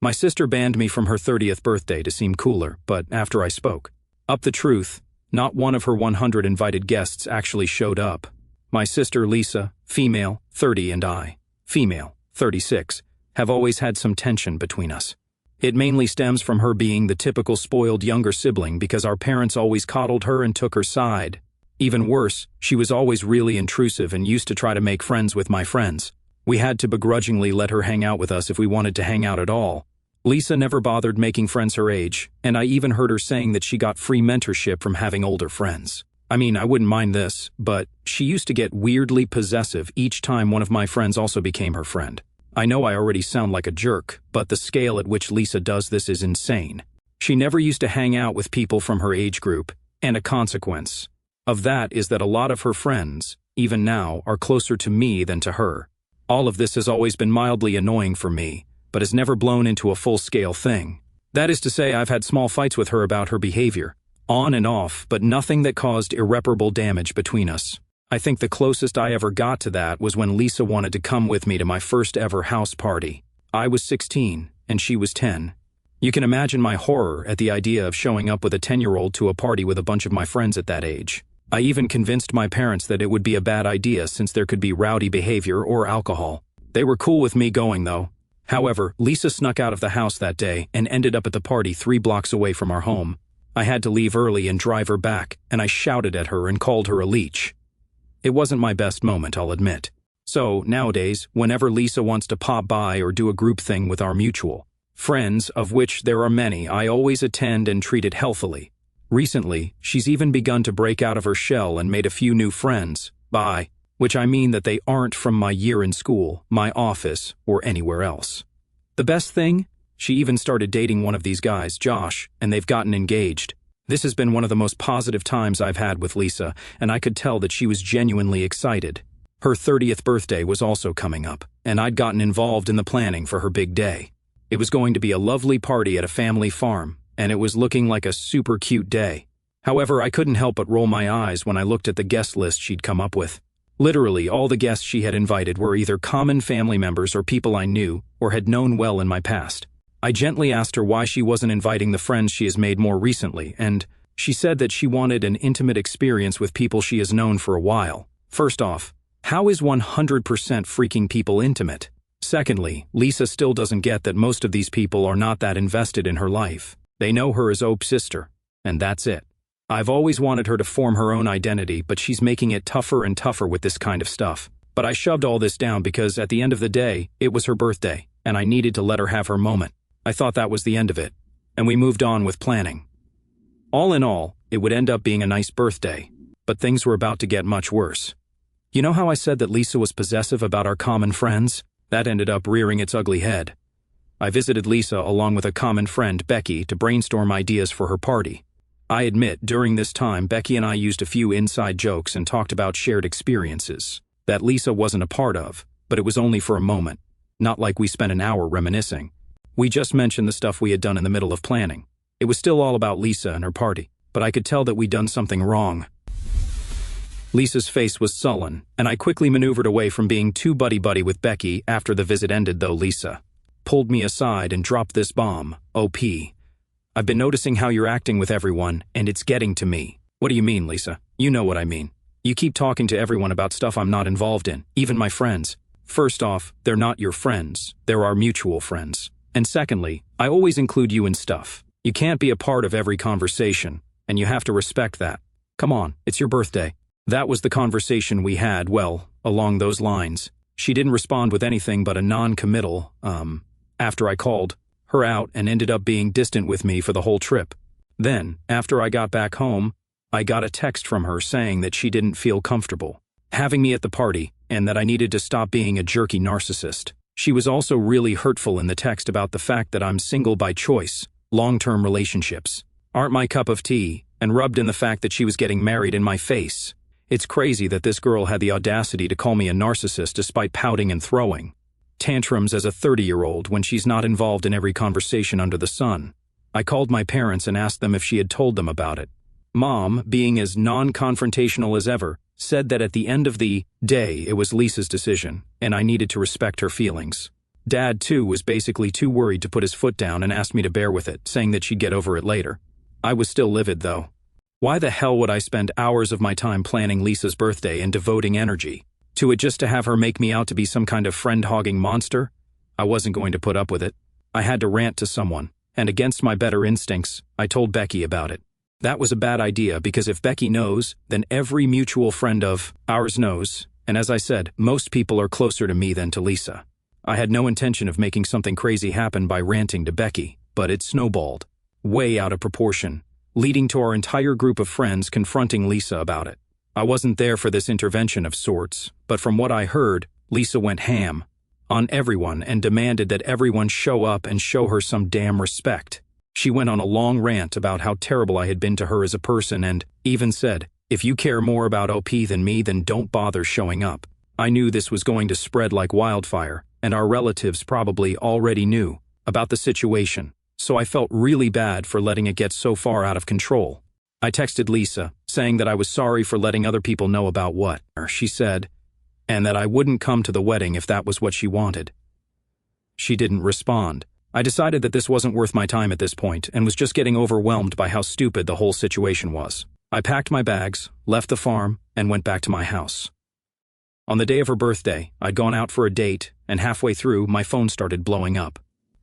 My sister banned me from her 30th birthday to seem cooler, but after I spoke up the truth, not one of her 100 invited guests actually showed up. My sister Lisa, female, 30, and I, female, 36, have always had some tension between us. It mainly stems from her being the typical spoiled younger sibling because our parents always coddled her and took her side. Even worse, she was always really intrusive and used to try to make friends with my friends. We had to begrudgingly let her hang out with us if we wanted to hang out at all. Lisa never bothered making friends her age, and I even heard her saying that she got free mentorship from having older friends. I mean, I wouldn't mind this, but she used to get weirdly possessive each time one of my friends also became her friend. I know I already sound like a jerk, but the scale at which Lisa does this is insane. She never used to hang out with people from her age group, and a consequence of that is that a lot of her friends, even now, are closer to me than to her. All of this has always been mildly annoying for me, but has never blown into a full-scale thing. That is to say, I've had small fights with her about her behavior, on and off, but nothing that caused irreparable damage between us. I think the closest I ever got to that was when Lisa wanted to come with me to my first ever house party. I was 16, and she was 10. You can imagine my horror at the idea of showing up with a 10-year-old to a party with a bunch of my friends at that age. I even convinced my parents that it would be a bad idea since there could be rowdy behavior or alcohol. They were cool with me going, though. However, Lisa snuck out of the house that day and ended up at the party 3 blocks away from our home. I had to leave early and drive her back, and I shouted at her and called her a leech. It wasn't my best moment, I'll admit. So, nowadays, whenever Lisa wants to pop by or do a group thing with our mutual friends, of which there are many, I always attend and treat it healthily. Recently, she's even begun to break out of her shell and made a few new friends, by which I mean that they aren't from my year in school, my office, or anywhere else. The best thing? She even started dating one of these guys, Josh, and they've gotten engaged. This has been one of the most positive times I've had with Lisa, and I could tell that she was genuinely excited. Her 30th birthday was also coming up, and I'd gotten involved in the planning for her big day. It was going to be a lovely party at a family farm, and it was looking like a super cute day. However, I couldn't help but roll my eyes when I looked at the guest list she'd come up with. Literally, all the guests she had invited were either common family members or people I knew or had known well in my past. I gently asked her why she wasn't inviting the friends she has made more recently, and she said that she wanted an intimate experience with people she has known for a while. First off, how is 100% freaking people intimate? Secondly, Lisa still doesn't get that most of these people are not that invested in her life. They know her as Ope's sister, and that's it. I've always wanted her to form her own identity, but she's making it tougher and tougher with this kind of stuff. But I shoved all this down because at the end of the day, it was her birthday, and I needed to let her have her moment. I thought that was the end of it, and we moved on with planning. All in all, it would end up being a nice birthday, but things were about to get much worse. You know how I said that Lisa was possessive about our common friends? That ended up rearing its ugly head. I visited Lisa along with a common friend, Becky, to brainstorm ideas for her party. I admit, during this time, Becky and I used a few inside jokes and talked about shared experiences that Lisa wasn't a part of, but it was only for a moment. Not like we spent an hour reminiscing. We just mentioned the stuff we had done in the middle of planning. It was still all about Lisa and her party, but I could tell that we'd done something wrong. Lisa's face was sullen, and I quickly maneuvered away from being too buddy-buddy with Becky after the visit ended, though Lisa pulled me aside and dropped this bomb. OP. I've been noticing how you're acting with everyone, and it's getting to me. What do you mean, Lisa? You know what I mean. You keep talking to everyone about stuff I'm not involved in, even my friends. First off, they're not your friends. They're our mutual friends. And secondly, I always include you in stuff. You can't be a part of every conversation, and you have to respect that. Come on, it's your birthday. That was the conversation we had, well, along those lines. She didn't respond with anything but a non-committal, after I called her out and ended up being distant with me for the whole trip. Then, after I got back home, I got a text from her saying that she didn't feel comfortable having me at the party and that I needed to stop being a jerky narcissist. She was also really hurtful in the text about the fact that I'm single by choice. Long-term relationships aren't my cup of tea, and rubbed in the fact that she was getting married in my face. It's crazy that this girl had the audacity to call me a narcissist despite pouting and throwing tantrums as a 30-year-old when she's not involved in every conversation under the sun. I called my parents and asked them if she had told them about it. Mom, being as non-confrontational as ever, said that at the end of the day it was Lisa's decision, and I needed to respect her feelings. Dad, too, was basically too worried to put his foot down and asked me to bear with it, saying that she'd get over it later. I was still livid, though. Why the hell would I spend hours of my time planning Lisa's birthday and devoting energy to it just to have her make me out to be some kind of friend-hogging monster? I wasn't going to put up with it. I had to rant to someone, and against my better instincts, I told Becky about it. That was a bad idea because if Becky knows, then every mutual friend of ours knows, and as I said, most people are closer to me than to Lisa. I had no intention of making something crazy happen by ranting to Becky, but it snowballed, way out of proportion, leading to our entire group of friends confronting Lisa about it. I wasn't there for this intervention of sorts, but from what I heard, Lisa went ham on everyone and demanded that everyone show up and show her some damn respect. She went on a long rant about how terrible I had been to her as a person and even said, "If you care more about OP than me, then don't bother showing up." I knew this was going to spread like wildfire, and our relatives probably already knew about the situation, so I felt really bad for letting it get so far out of control. I texted Lisa, saying that I was sorry for letting other people know about what she said, and that I wouldn't come to the wedding if that was what she wanted. She didn't respond. I decided that this wasn't worth my time at this point and was just getting overwhelmed by how stupid the whole situation was. I packed my bags, left the farm, and went back to my house. On the day of her birthday, I'd gone out for a date, and halfway through, my phone started blowing up.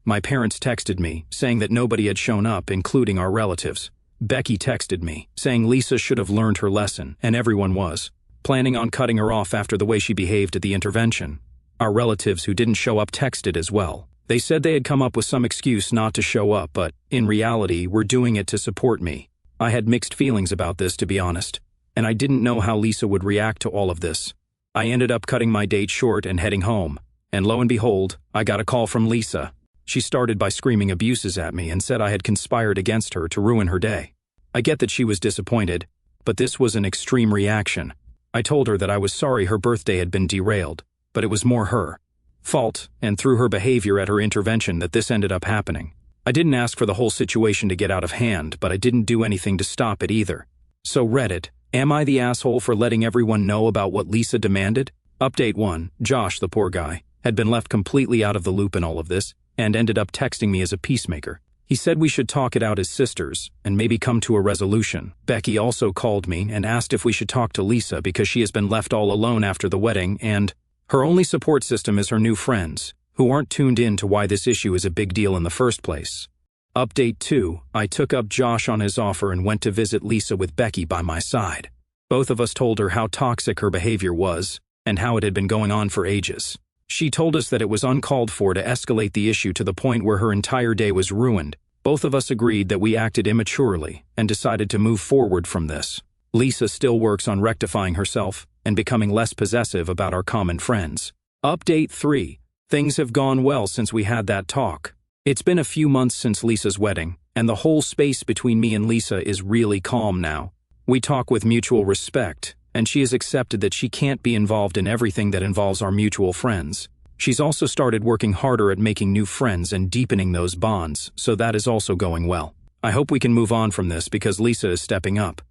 My parents texted me, saying that nobody had shown up, including our relatives. Becky texted me, saying Lisa should have learned her lesson, and everyone was planning on cutting her off after the way she behaved at the intervention. Our relatives who didn't show up texted as well. They said they had come up with some excuse not to show up, but in reality, were doing it to support me. I had mixed feelings about this, to be honest, and I didn't know how Lisa would react to all of this. I ended up cutting my date short and heading home, and lo and behold, I got a call from Lisa. She started by screaming abuses at me and said I had conspired against her to ruin her day. I get that she was disappointed, but this was an extreme reaction. I told her that I was sorry her birthday had been derailed, but it was more her fault, and through her behavior at her intervention that this ended up happening. I didn't ask for the whole situation to get out of hand, but I didn't do anything to stop it either. So Reddit, am I the asshole for letting everyone know about what Lisa demanded? Update 1, Josh, the poor guy, had been left completely out of the loop in all of this, and ended up texting me as a peacemaker. He said we should talk it out as sisters, and maybe come to a resolution. Becky also called me and asked if we should talk to Lisa because she has been left all alone after the wedding, and her only support system is her new friends, who aren't tuned in to why this issue is a big deal in the first place. Update 2, I took up Josh on his offer and went to visit Lisa with Becky by my side. Both of us told her how toxic her behavior was, and how it had been going on for ages. She told us that it was uncalled for to escalate the issue to the point where her entire day was ruined. Both of us agreed that we acted immaturely and decided to move forward from this. Lisa still works on rectifying herself and becoming less possessive about our common friends. Update 3, things have gone well since we had that talk. It's been a few months since Lisa's wedding, and the whole space between me and Lisa is really calm now. We talk with mutual respect, and she has accepted that she can't be involved in everything that involves our mutual friends. She's also started working harder at making new friends and deepening those bonds, so that is also going well. I hope we can move on from this because Lisa is stepping up.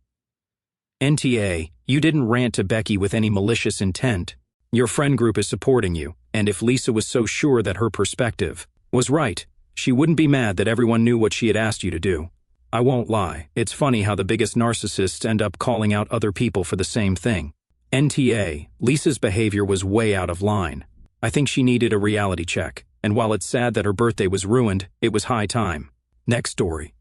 NTA, you didn't rant to Becky with any malicious intent. Your friend group is supporting you, and if Lisa was so sure that her perspective was right, she wouldn't be mad that everyone knew what she had asked you to do. I won't lie, it's funny how the biggest narcissists end up calling out other people for the same thing. NTA, Lisa's behavior was way out of line. I think she needed a reality check, and while it's sad that her birthday was ruined, it was high time. Next story.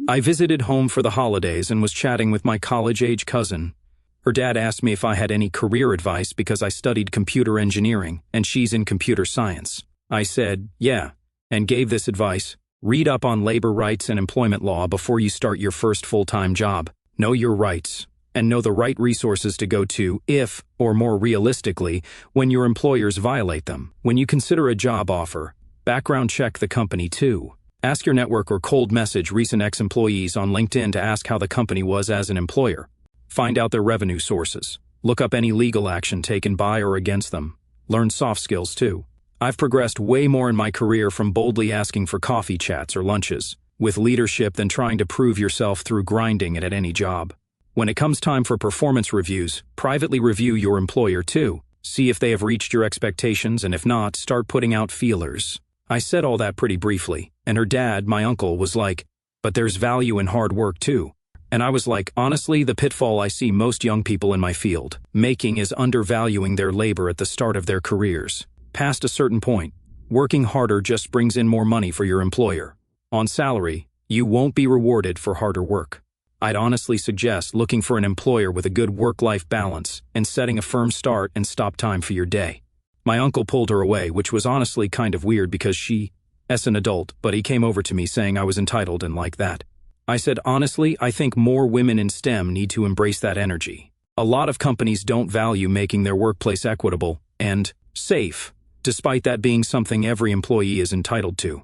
I visited home for the holidays and was chatting with my college-age cousin. Her dad asked me if I had any career advice because I studied computer engineering and she's in computer science. I said, yeah, and gave this advice. Read up on labor rights and employment law before you start your first full-time job. Know your rights, and know the right resources to go to if, or more realistically, when your employers violate them. When you consider a job offer, background check the company too. Ask your network or cold message recent ex-employees on LinkedIn to ask how the company was as an employer. Find out their revenue sources. Look up any legal action taken by or against them. Learn soft skills too. I've progressed way more in my career from boldly asking for coffee chats or lunches with leadership than trying to prove yourself through grinding it at any job. When it comes time for performance reviews, privately review your employer too. See if they have reached your expectations, and if not, start putting out feelers. I said all that pretty briefly, and her dad, my uncle, was like, but there's value in hard work too. And I was like, honestly, the pitfall I see most young people in my field making is undervaluing their labor at the start of their careers. Past a certain point, working harder just brings in more money for your employer. On salary, you won't be rewarded for harder work. I'd honestly suggest looking for an employer with a good work-life balance and setting a firm start and stop time for your day. My uncle pulled her away, which was honestly kind of weird because she, as an adult, but he came over to me saying I was entitled and like that. I said, honestly, I think more women in STEM need to embrace that energy. A lot of companies don't value making their workplace equitable and safe, despite that being something every employee is entitled to.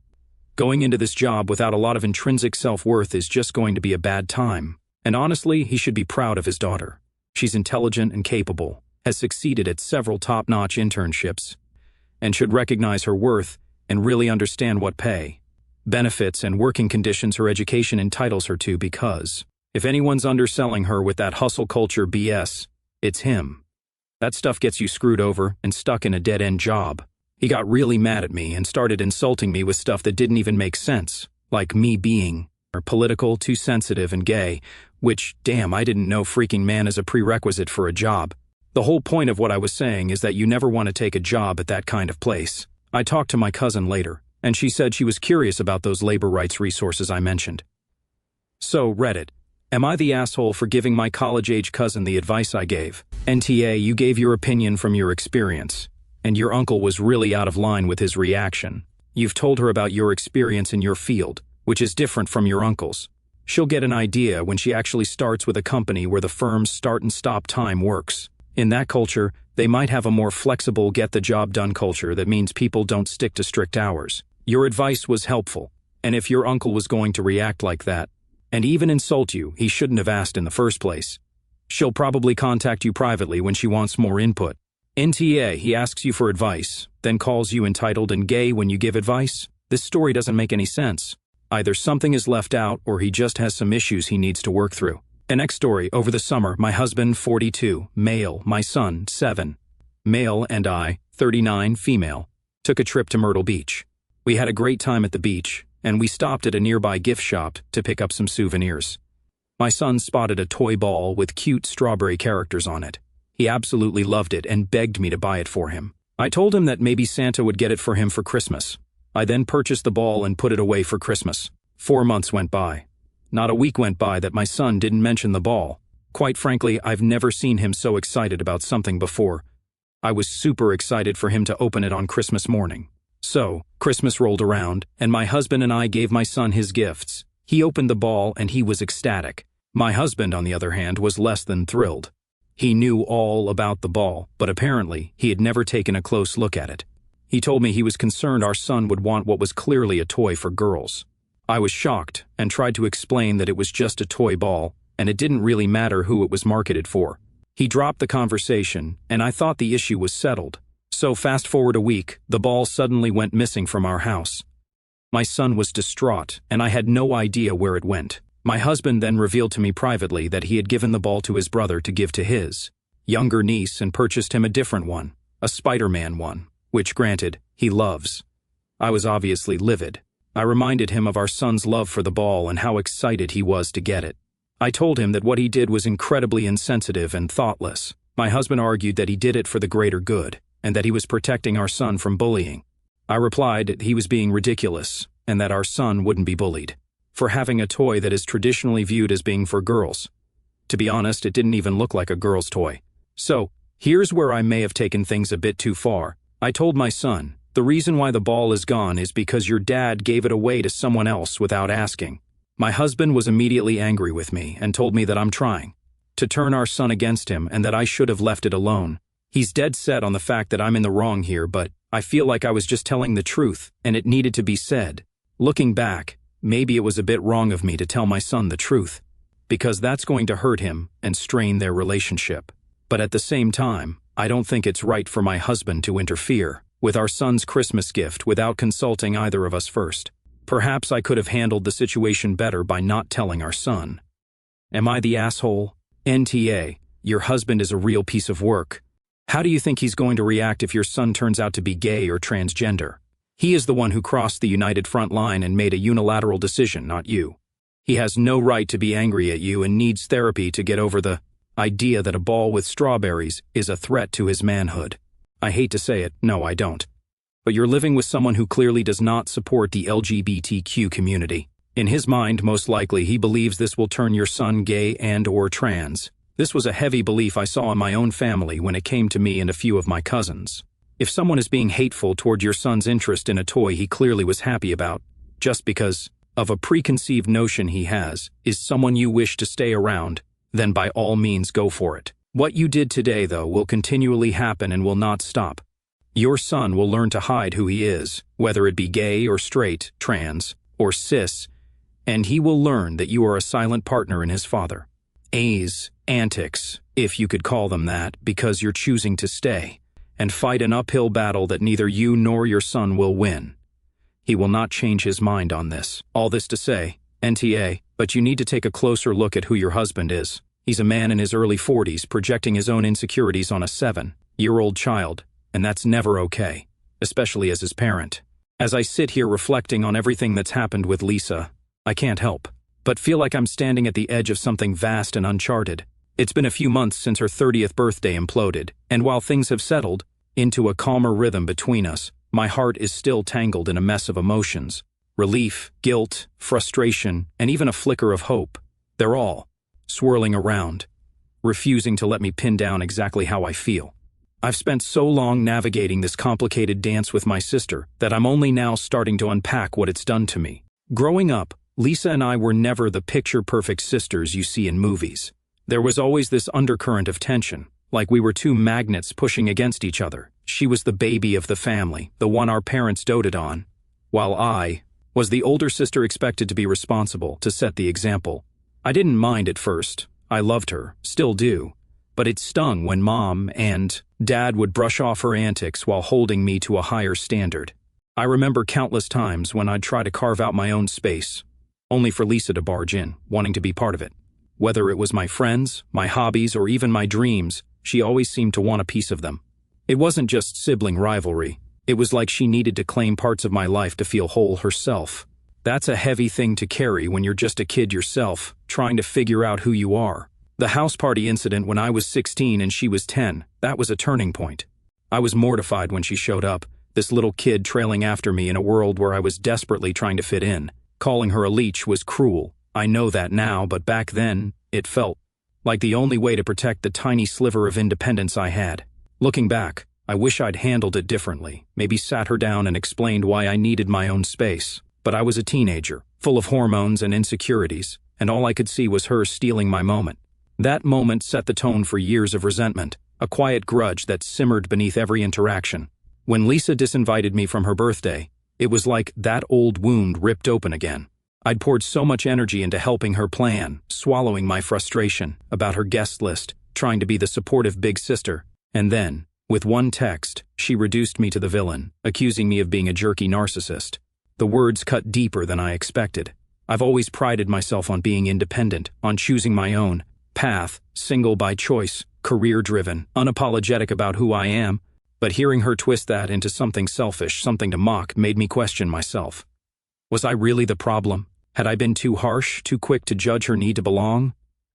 Going into this job without a lot of intrinsic self-worth is just going to be a bad time. And honestly, he should be proud of his daughter. She's intelligent and capable, has succeeded at several top-notch internships, and should recognize her worth and really understand what pay, benefits, and working conditions her education entitles her to, because if anyone's underselling her with that hustle culture BS, it's him. That stuff gets you screwed over and stuck in a dead-end job. He got really mad at me and started insulting me with stuff that didn't even make sense, like me being political, too sensitive, and gay, which, damn, I didn't know freaking man is a prerequisite for a job. The whole point of what I was saying is that you never want to take a job at that kind of place. I talked to my cousin later, and she said she was curious about those labor rights resources I mentioned. So, Reddit, am I the asshole for giving my college-age cousin the advice I gave? NTA, you gave your opinion from your experience, and your uncle was really out of line with his reaction. You've told her about your experience in your field, which is different from your uncle's. She'll get an idea when she actually starts with a company where the firm's start and stop time works. In that culture, they might have a more flexible get-the-job-done culture that means people don't stick to strict hours. Your advice was helpful, and if your uncle was going to react like that, and even insult you, he shouldn't have asked in the first place. She'll probably contact you privately when she wants more input. NTA, he asks you for advice, then calls you entitled and gay when you give advice? This story doesn't make any sense. Either something is left out or he just has some issues he needs to work through. The next story, over the summer, my husband, 42, male, my son, 7, male, and I, 39, female, took a trip to Myrtle Beach. We had a great time at the beach, and we stopped at a nearby gift shop to pick up some souvenirs. My son spotted a toy ball with cute strawberry characters on it. He absolutely loved it and begged me to buy it for him. I told him that maybe Santa would get it for him for Christmas. I then purchased the ball and put it away for Christmas. 4 months went by. Not a week went by that my son didn't mention the ball. Quite frankly, I've never seen him so excited about something before. I was super excited for him to open it on Christmas morning. So, Christmas rolled around, and my husband and I gave my son his gifts. He opened the ball and he was ecstatic. My husband, on the other hand, was less than thrilled. He knew all about the ball, but apparently he had never taken a close look at it. He told me he was concerned our son would want what was clearly a toy for girls. I was shocked and tried to explain that it was just a toy ball, and it didn't really matter who it was marketed for. He dropped the conversation, and I thought the issue was settled. So fast forward a week, the ball suddenly went missing from our house. My son was distraught, and I had no idea where it went. My husband then revealed to me privately that he had given the ball to his brother to give to his younger niece and purchased him a different one, a Spider-Man one, which, granted, he loves. I was obviously livid. I reminded him of our son's love for the ball and how excited he was to get it. I told him that what he did was incredibly insensitive and thoughtless. My husband argued that he did it for the greater good, and that he was protecting our son from bullying. I replied that he was being ridiculous, and that our son wouldn't be bullied for having a toy that is traditionally viewed as being for girls. To be honest, it didn't even look like a girl's toy. So, here's where I may have taken things a bit too far. I told my son, the reason why the ball is gone is because your dad gave it away to someone else without asking. My husband was immediately angry with me and told me that I'm trying to turn our son against him and that I should have left it alone. He's dead set on the fact that I'm in the wrong here, but I feel like I was just telling the truth and it needed to be said. Looking back, maybe it was a bit wrong of me to tell my son the truth, because that's going to hurt him and strain their relationship. But at the same time, I don't think it's right for my husband to interfere with our son's Christmas gift without consulting either of us first. Perhaps I could have handled the situation better by not telling our son. Am I the asshole? NTA, your husband is a real piece of work. How do you think he's going to react if your son turns out to be gay or transgender? He is the one who crossed the united front line and made a unilateral decision, not you. He has no right to be angry at you and needs therapy to get over the idea that a ball with strawberries is a threat to his manhood. I hate to say it, no I don't. But you're living with someone who clearly does not support the LGBTQ community. In his mind, most likely, he believes this will turn your son gay and/or trans. This was a heavy belief I saw in my own family when it came to me and a few of my cousins. If someone is being hateful toward your son's interest in a toy he clearly was happy about, just because of a preconceived notion he has, is someone you wish to stay around, then by all means go for it. What you did today, though, will continually happen and will not stop. Your son will learn to hide who he is, whether it be gay or straight, trans, or cis, and he will learn that you are a silent partner in his father's antics, if you could call them that, because you're choosing to stay and fight an uphill battle that neither you nor your son will win. He will not change his mind on this. All this to say, NTA, but you need to take a closer look at who your husband is. He's a man in his early 40s projecting his own insecurities on a 7-year-old child, and that's never okay, especially as his parent. As I sit here reflecting on everything that's happened with Lisa, I can't help but feel like I'm standing at the edge of something vast and uncharted. It's been a few months since her 30th birthday imploded, and while things have settled into a calmer rhythm between us, my heart is still tangled in a mess of emotions. Relief, guilt, frustration, and even a flicker of hope. They're all swirling around, refusing to let me pin down exactly how I feel. I've spent so long navigating this complicated dance with my sister that I'm only now starting to unpack what it's done to me. Growing up, Lisa and I were never the picture-perfect sisters you see in movies. There was always this undercurrent of tension, like we were two magnets pushing against each other. She was the baby of the family, the one our parents doted on, while I was the older sister expected to be responsible, to set the example. I didn't mind at first. I loved her, still do, but it stung when Mom and Dad would brush off her antics while holding me to a higher standard. I remember countless times when I'd try to carve out my own space, only for Lisa to barge in, wanting to be part of it. Whether it was my friends, my hobbies, or even my dreams, she always seemed to want a piece of them. It wasn't just sibling rivalry. It was like she needed to claim parts of my life to feel whole herself. That's a heavy thing to carry when you're just a kid yourself, trying to figure out who you are. The house party incident when I was 16 and she was 10, that was a turning point. I was mortified when she showed up, this little kid trailing after me in a world where I was desperately trying to fit in. Calling her a leech was cruel. I know that now, but back then, it felt like the only way to protect the tiny sliver of independence I had. Looking back, I wish I'd handled it differently, maybe sat her down and explained why I needed my own space. But I was a teenager, full of hormones and insecurities, and all I could see was her stealing my moment. That moment set the tone for years of resentment, a quiet grudge that simmered beneath every interaction. When Lisa disinvited me from her birthday, it was like that old wound ripped open again. I'd poured so much energy into helping her plan, swallowing my frustration about her guest list, trying to be the supportive big sister, and then, with one text, she reduced me to the villain, accusing me of being a jerky narcissist. The words cut deeper than I expected. I've always prided myself on being independent, on choosing my own path, single by choice, career-driven, unapologetic about who I am, but hearing her twist that into something selfish, something to mock, made me question myself. Was I really the problem? Had I been too harsh, too quick to judge her need to belong?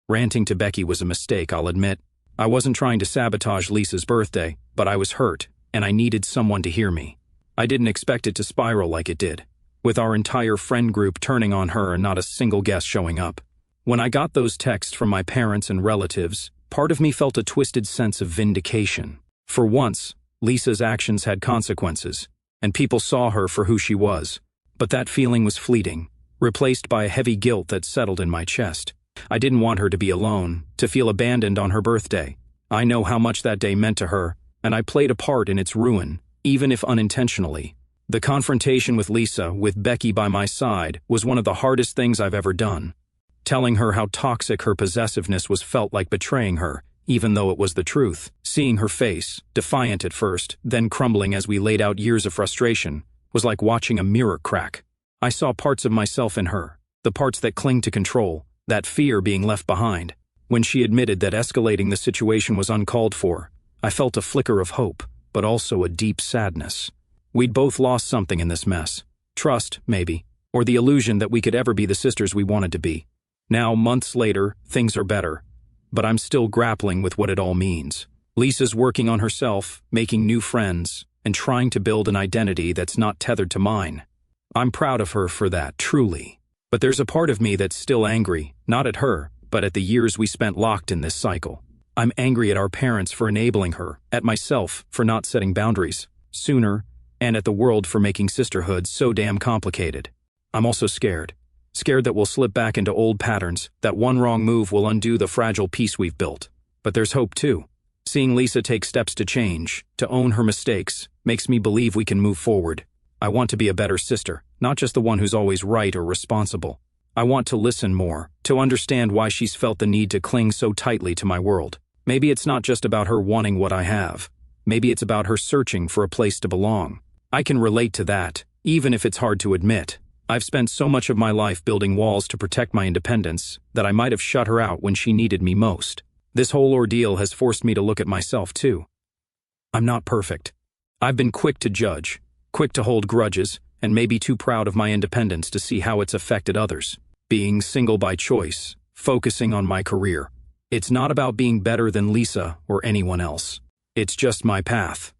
Ranting to Becky was a mistake, I'll admit. I wasn't trying to sabotage Lisa's birthday, but I was hurt, and I needed someone to hear me. I didn't expect it to spiral like it did, with our entire friend group turning on her and not a single guest showing up. When I got those texts from my parents and relatives, part of me felt a twisted sense of vindication. For once, Lisa's actions had consequences, and people saw her for who she was. But that feeling was fleeting, replaced by a heavy guilt that settled in my chest. I didn't want her to be alone, to feel abandoned on her birthday. I know how much that day meant to her, and I played a part in its ruin, even if unintentionally. The confrontation with Lisa, with Becky by my side, was one of the hardest things I've ever done. Telling her how toxic her possessiveness was felt like betraying her, even though it was the truth. Seeing her face, defiant at first, then crumbling as we laid out years of frustration, was like watching a mirror crack. I saw parts of myself in her, the parts that cling to control, that fear being left behind. When she admitted that escalating the situation was uncalled for, I felt a flicker of hope, but also a deep sadness. We'd both lost something in this mess. Trust, maybe, or the illusion that we could ever be the sisters we wanted to be. Now, months later, things are better, but I'm still grappling with what it all means. Lisa's working on herself, making new friends, and trying to build an identity that's not tethered to mine. I'm proud of her for that, truly. But there's a part of me that's still angry, not at her, but at the years we spent locked in this cycle. I'm angry at our parents for enabling her, at myself for not setting boundaries sooner, and at the world for making sisterhood so damn complicated. I'm also scared. Scared that we'll slip back into old patterns, that one wrong move will undo the fragile peace we've built. But there's hope too. Seeing Lisa take steps to change, to own her mistakes, makes me believe we can move forward. I want to be a better sister, not just the one who's always right or responsible. I want to listen more, to understand why she's felt the need to cling so tightly to my world. Maybe it's not just about her wanting what I have. Maybe it's about her searching for a place to belong. I can relate to that, even if it's hard to admit. I've spent so much of my life building walls to protect my independence that I might have shut her out when she needed me most. This whole ordeal has forced me to look at myself too. I'm not perfect. I've been quick to judge, quick to hold grudges, and maybe too proud of my independence to see how it's affected others. Being single by choice, focusing on my career. It's not about being better than Lisa or anyone else. It's just my path.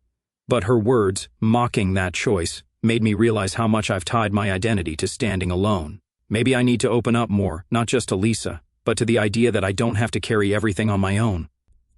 But her words, mocking that choice, made me realize how much I've tied my identity to standing alone. Maybe I need to open up more, not just to Lisa, but to the idea that I don't have to carry everything on my own.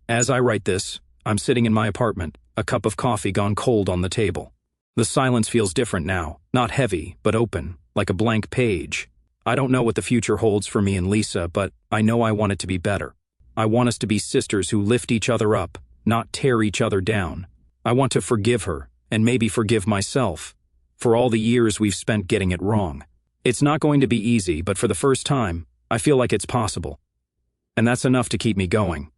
As I write this, I'm sitting in my apartment, a cup of coffee gone cold on the table. The silence feels different now, not heavy, but open, like a blank page. I don't know what the future holds for me and Lisa, but I know I want it to be better. I want us to be sisters who lift each other up, not tear each other down. I want to forgive her, and maybe forgive myself, for all the years we've spent getting it wrong. It's not going to be easy, but for the first time, I feel like it's possible. And that's enough to keep me going.